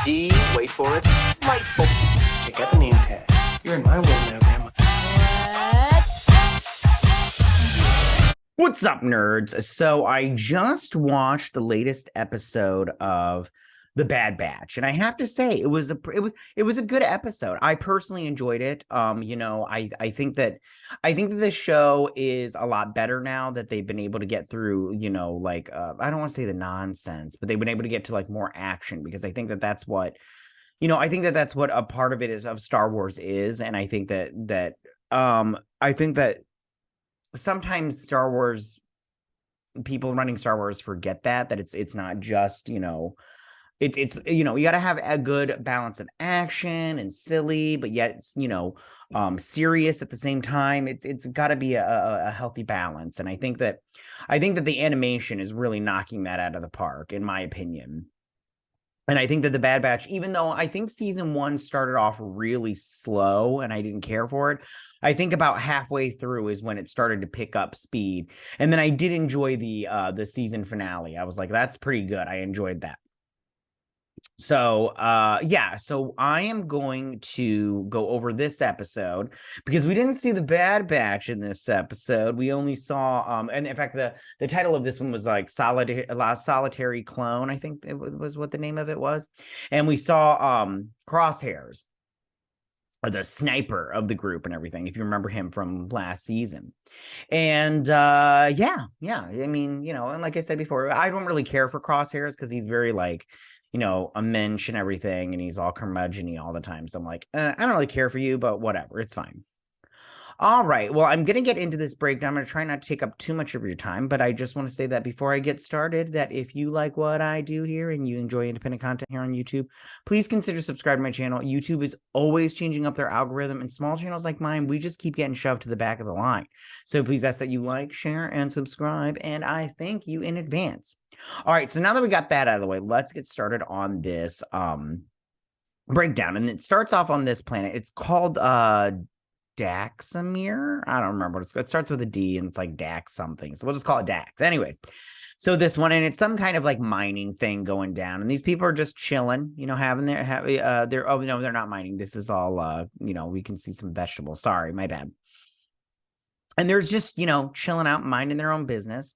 D, wait for it, Lightful. Check out the name tag. You're in my world now, Grandma. What's up, nerds? So I just watched the latest episode of The Bad Batch, and I have to say it was a good episode. I personally enjoyed it. I think that this show is a lot better now that they've been able to get through, I don't want to say the nonsense, but they've been able to get to like more action, because I think that that's what a part of it is of Star Wars is, and I think that sometimes Star Wars people running Star Wars forget that it's not just, it's you got to have a good balance of action and silly, but yet it's, serious at the same time. It's got to be a healthy balance. And I think that the animation is really knocking that out of the park, in my opinion. And I think that The Bad Batch, even though I think season 1 started off really slow and I didn't care for it, I think about halfway through is when it started to pick up speed. And then I did enjoy the season finale. I was like, that's pretty good. I enjoyed that. So so I am going to go over this episode because we didn't see the Bad Batch in this episode. We only saw and in fact the title of this one was like Solitary Clone, I think it was what the name of it was. And we saw Crosshairs, the sniper of the group and everything, if you remember him from last season. And I mean, and like I said before, I don't really care for Crosshairs because he's very like, a mensch and everything, and he's all curmudgeon-y all the time. So I'm like, I don't really care for you, but whatever, it's fine. All right, well, I'm going to get into this breakdown. I'm going to try not to take up too much of your time, but I just want to say that before I get started, that if you like what I do here and you enjoy independent content here on YouTube, please consider subscribing to my channel. YouTube is always changing up their algorithm, and small channels like mine, we just keep getting shoved to the back of the line. So please ask that you like, share, and subscribe, and I thank you in advance. All right, so now that we got that out of the way, let's get started on this breakdown. And it starts off on this planet. It's called Daxamir. I don't remember what it's called. It starts with a D and it's like Dax something. So we'll just call it Dax. Anyways, so this one, and it's some kind of like mining thing going down. And these people are just chilling, having they're not mining. This is all, we can see some vegetables. Sorry, my bad. And they're just, chilling out, minding their own business.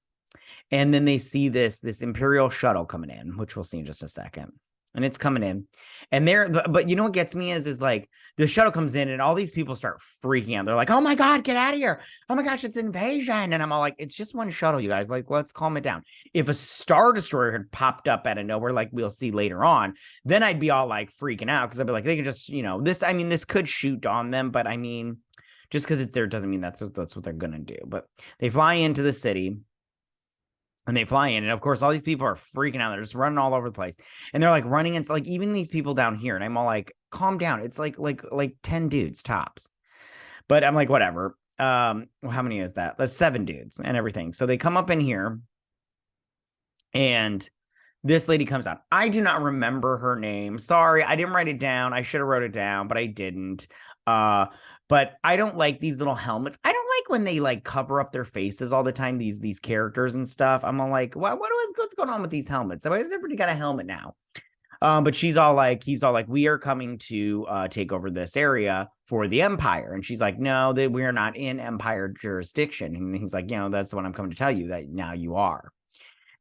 And then they see this Imperial shuttle coming in, which we'll see in just a second. And it's coming in. And but you know what gets me is like the shuttle comes in and all these people start freaking out. They're like, oh my God, get out of here. Oh my gosh, it's an invasion. And I'm all like, it's just one shuttle, you guys. Like, let's calm it down. If a Star Destroyer had popped up out of nowhere, like we'll see later on, then I'd be all like freaking out because I'd be like, they can just, this could shoot on them. But I mean, just because it's there doesn't mean that's what they're going to do. But they fly into the city. And they fly in, and of course, all these people are freaking out. They're just running all over the place, and they're like running. It's like even these people down here, and I'm all like, "Calm down." It's like 10 dudes tops, but I'm like, whatever. Well, how many is that? That's 7 dudes and everything. So they come up in here, and this lady comes out. I do not remember her name. Sorry, I didn't write it down. I should have wrote it down, but I didn't. But I don't like these little helmets. I don't like when they like cover up their faces all the time, these characters and stuff. I'm all like, what's going on with these helmets? Why has everybody got a helmet now? But he's all like, we are coming to take over this area for the Empire. And she's like, no, that we're not in Empire jurisdiction. And he's like, that's what I'm coming to tell you, that now you are.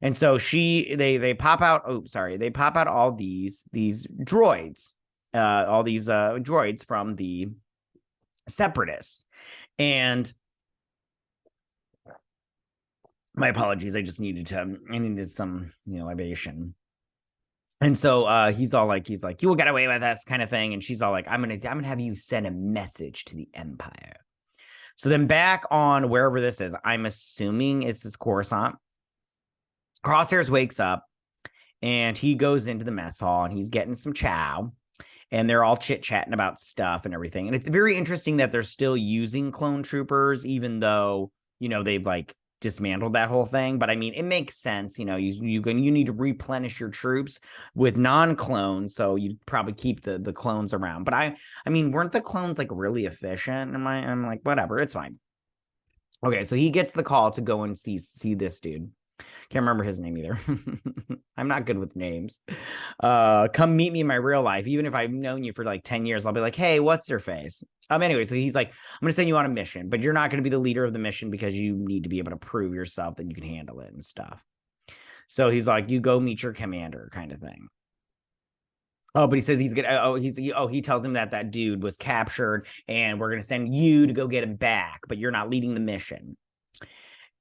And so they pop out. Oh, sorry. They pop out all these droids, droids from the Separatists. And my apologies. I needed some, libation. And so he's like, you will get away with us kind of thing. And she's all like, I'm gonna have you send a message to the Empire. So then back on wherever this is, I'm assuming it's Coruscant. Crosshairs wakes up and he goes into the mess hall and he's getting some chow, and they're all chit-chatting about stuff and everything. And it's very interesting that they're still using clone troopers, even though, they've like dismantled that whole thing. But I mean, it makes sense. You need to replenish your troops with non-clones, so you probably keep the clones around. But I mean, weren't the clones like really efficient? I'm like, whatever, it's fine. Okay, so he gets the call to go and see this dude. Can't remember his name either. I'm not good with names. Come meet me in my real life. Even if I've known you for like 10 years, I'll be like, hey, what's your face? Anyway, so he's like, I'm going to send you on a mission, but you're not going to be the leader of the mission because you need to be able to prove yourself that you can handle it and stuff. So he's like, you go meet your commander kind of thing. Oh, but he says he's gonna. He tells him that dude was captured, and we're gonna send you to go get him back, but you're not leading the mission.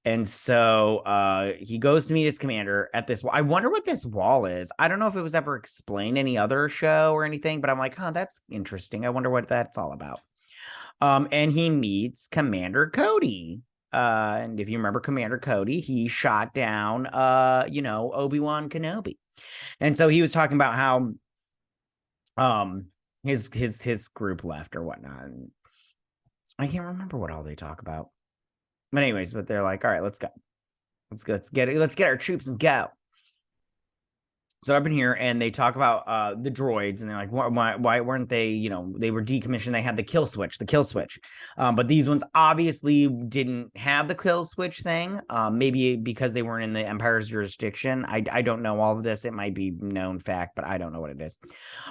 And so he goes to meet his commander at this. I wonder what this wall is. I don't know if it was ever explained any other show or anything, but I'm like, that's interesting. I wonder what that's all about. And he meets Commander Cody. And if you remember Commander Cody, he shot down Obi-Wan Kenobi. And so he was talking about how his group left or whatnot. And I can't remember what all they talk about. But anyways, but they're like, all right, let's go. Let's get our troops and go. So up in here, and they talk about the droids, and they're like, why weren't they, they were decommissioned. They had the kill switch. But these ones obviously didn't have the kill switch thing. Maybe because they weren't in the Empire's jurisdiction. I don't know all of this. It might be known fact, but I don't know what it is.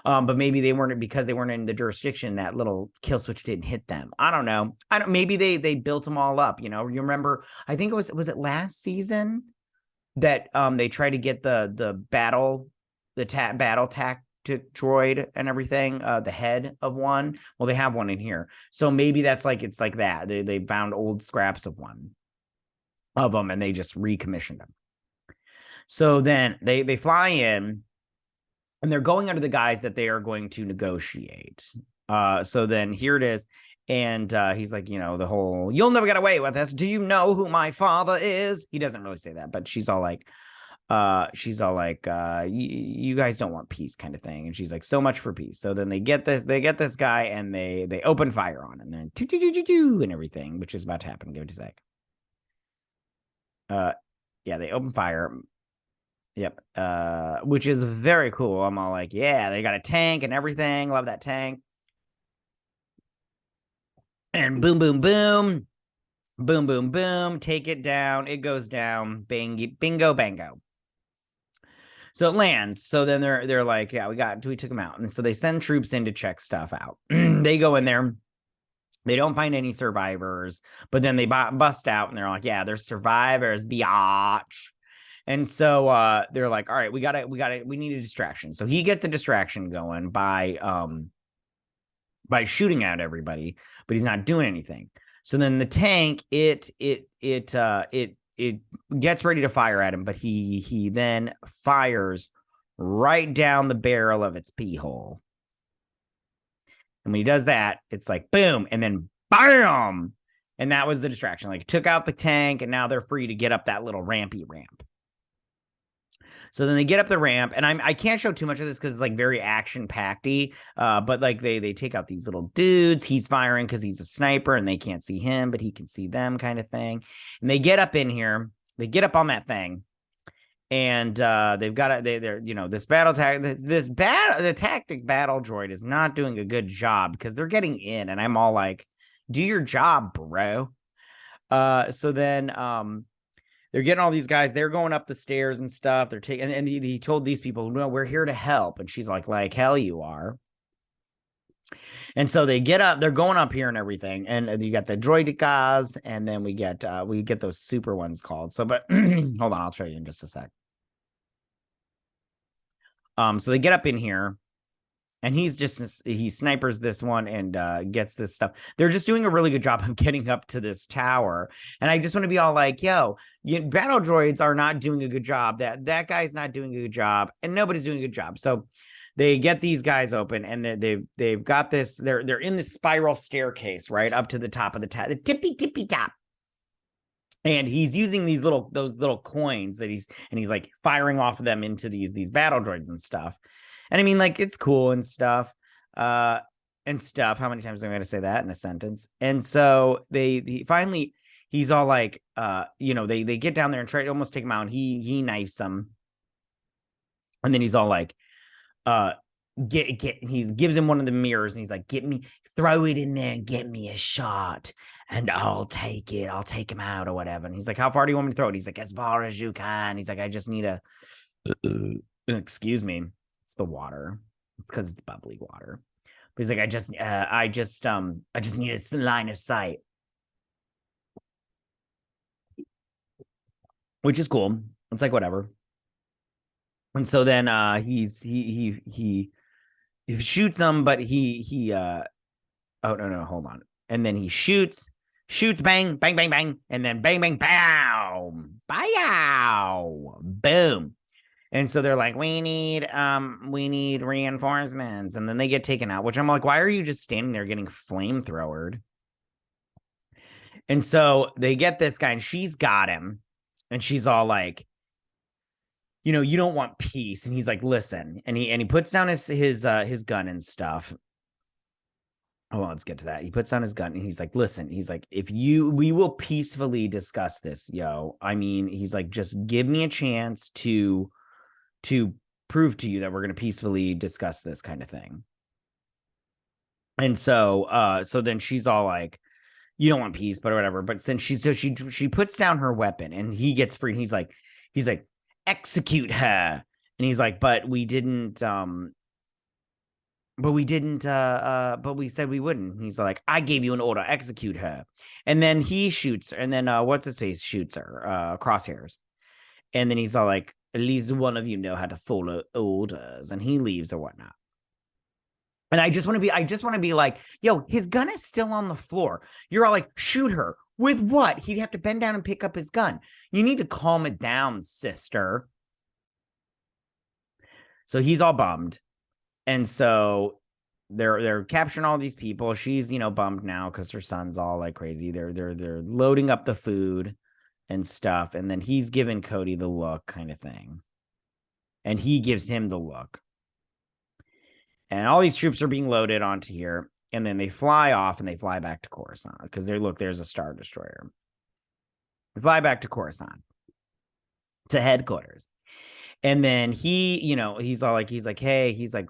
But maybe they weren't, because they weren't in the jurisdiction, that little kill switch didn't hit them. I don't know. Maybe they built them all up. You remember, I think was it last season that they try to get the battle tactic droid and everything, the head of one. Well, they have one in here, so maybe it's like that. They found old scraps of one of them, and they just recommissioned them. So then they fly in, and they're going under the guise that they are going to negotiate. So then here it is. And he's like, the whole, you'll never get away with this. Do you know who my father is? He doesn't really say that, but she's all like, you guys don't want peace kind of thing. And she's like, so much for peace. So then they get this guy, and they open fire on him, and then and everything, which is about to happen. Give it a sec. Yeah, they open fire. Yep. Which is very cool. I'm all like, yeah, they got a tank and everything. Love that tank. And boom, boom, boom, boom, boom, boom, take it down. It goes down. Bingo, bango. So it lands. So then they're like, yeah, we took them out. And so they send troops in to check stuff out. They go in there. They don't find any survivors, but then they bust out, and they're like, yeah, there's survivors, biatch. And so they're like, all right, we need a distraction. So he gets a distraction going by shooting at everybody, but he's not doing anything. So then the tank, it gets ready to fire at him, but he then fires right down the barrel of its pee hole. And when he does that, it's like boom, and then bam, and that was the distraction. Like, it took out the tank, and now they're free to get up that little rampy ramp. So then they get up the ramp, and I can't show too much of this because it's like very action packedy. But like they take out these little dudes. He's firing because he's a sniper, and they can't see him, but he can see them, kind of thing. And they get up in here. They get up on that thing, and they've got they're this the tactic battle droid is not doing a good job because they're getting in, and I'm all like, do your job, bro. So then they're getting all these guys. They're going up the stairs and stuff. They're taking, and he told these people, no, we're here to help. And she's like hell you are. And so they get up. They're going up here and everything. And you got the droidicas, and then we get those super ones called. So, but hold on, I'll show you in just a sec. So they get up in here. And he snipers this one and gets this stuff. They're just doing a really good job of getting up to this tower. And I just want to be all like, yo, battle droids are not doing a good job. That guy's not doing a good job, and nobody's doing a good job. So they get these guys open, and they've got this. They're in this spiral staircase right up to the top of the tippy top. And he's using those little coins that he's like firing off of them into these battle droids and stuff. And I mean, like, it's cool and stuff. How many times am I going to say that in a sentence? And so he's all like, they get down there and try to almost take him out, and he knifes them. And then he's all like, he gives him one of the mirrors, and he's like, throw it in there and get me a shot, and I'll take it. I'll take him out or whatever. And he's like, how far do you want me to throw it? He's like, as far as you can. He's like, I just need a Excuse me. It's the water. It's because it's bubbly water. But he's like, I just need a line of sight, which is cool. It's like whatever. And so then he shoots him, but he oh no, hold on. And then he shoots, bang, bang, bang, bang, and then bang, bang, bow, bow, boom. And so they're like, we need reinforcements. And then they get taken out, which I'm like, why are you just standing there getting flamethrowered? And so they get this guy, and she's got him, and she's all like, you don't want peace. And he's like, listen, and he puts down his gun and stuff. Oh, well, let's get to that. He puts down his gun and he's like, listen, he's like, we will peacefully discuss this, yo. I mean, he's like, just give me a chance to prove to you that we're going to peacefully discuss this kind of thing. And so then she's all like, you don't want peace, but whatever. But then she puts down her weapon and he gets free. And he's like, execute her. And he's like, but we said we wouldn't. He's like, I gave you an order, execute her. And then he shoots her. And then what's his face shoots her, crosshairs. And then he's all like, at least one of you know how to follow orders. And he leaves or whatnot. And I just want to be like, yo, his gun is still on the floor. You're all like, shoot her. With what? He'd have to bend down and pick up his gun. You need to calm it down, sister. So he's all bummed. And so they're capturing all these people. She's, bummed now because her son's all like crazy. They're loading up the food and stuff. And then he's giving Cody the look kind of thing. And he gives him the look. And all these troops are being loaded onto here. And then they fly off and they fly back to Coruscant because there's a Star Destroyer. They fly back to Coruscant to headquarters. And then he's like, hey, he's like,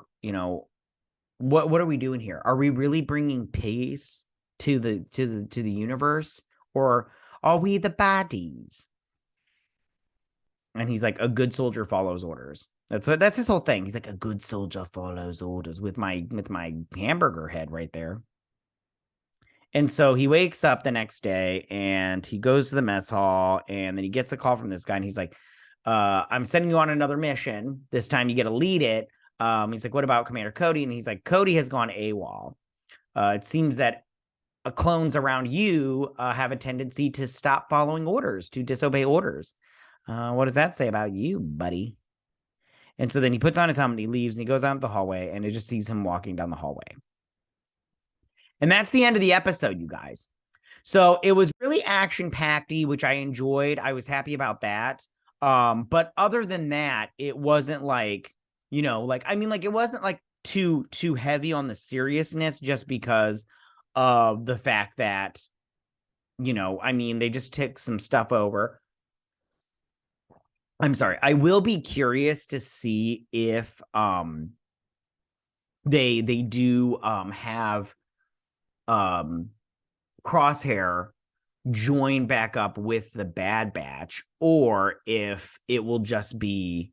what are we doing here? Are we really bringing peace to the universe, or are we the baddies? And he's like, a good soldier follows orders. That's his whole thing. He's like, a good soldier follows orders with my hamburger head right there. And so he wakes up the next day and he goes to the mess hall, and then he gets a call from this guy, and he's like, I'm sending you on another mission. This time you get to lead it. He's like, what about Commander Cody? And he's like, Cody has gone AWOL. It seems that clones around you have a tendency to stop following orders, to disobey orders. What does that say about you, buddy? And so then he puts on his helmet, he leaves, and he goes out the hallway, and it just sees him walking down the hallway. And that's the end of the episode, you guys. So it was really action-packed-y, which I enjoyed. I was happy about that. But other than that, it wasn't like, it wasn't like too heavy on the seriousness, just because of the fact that, they just took some stuff over. I'm sorry. I will be curious to see if they do have Crosshair join back up with the Bad Batch, or if it will just be,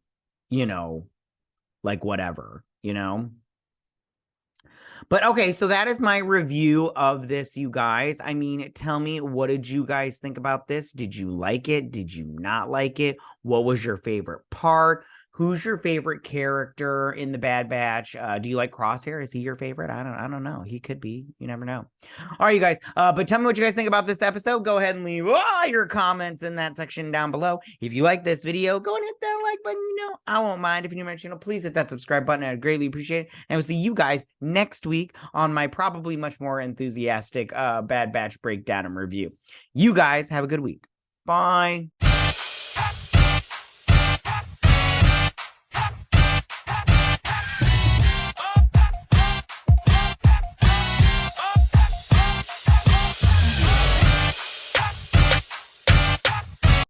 like whatever, But okay, so that is my review of this, you guys. I mean, tell me, what did you guys think about this? Did you like it? Did you not like it? What was your favorite part? Who's your favorite character in the Bad Batch? Do you like Crosshair? Is he your favorite? I don't know. He could be. You never know. All right, you guys. But tell me what you guys think about this episode. Go ahead and leave all your comments in that section down below. If you like this video, go and hit that like button. I won't mind. If you're new to my channel, please hit that subscribe button. I'd greatly appreciate it. And I will see you guys next week on my probably much more enthusiastic Bad Batch breakdown and review. You guys have a good week. Bye.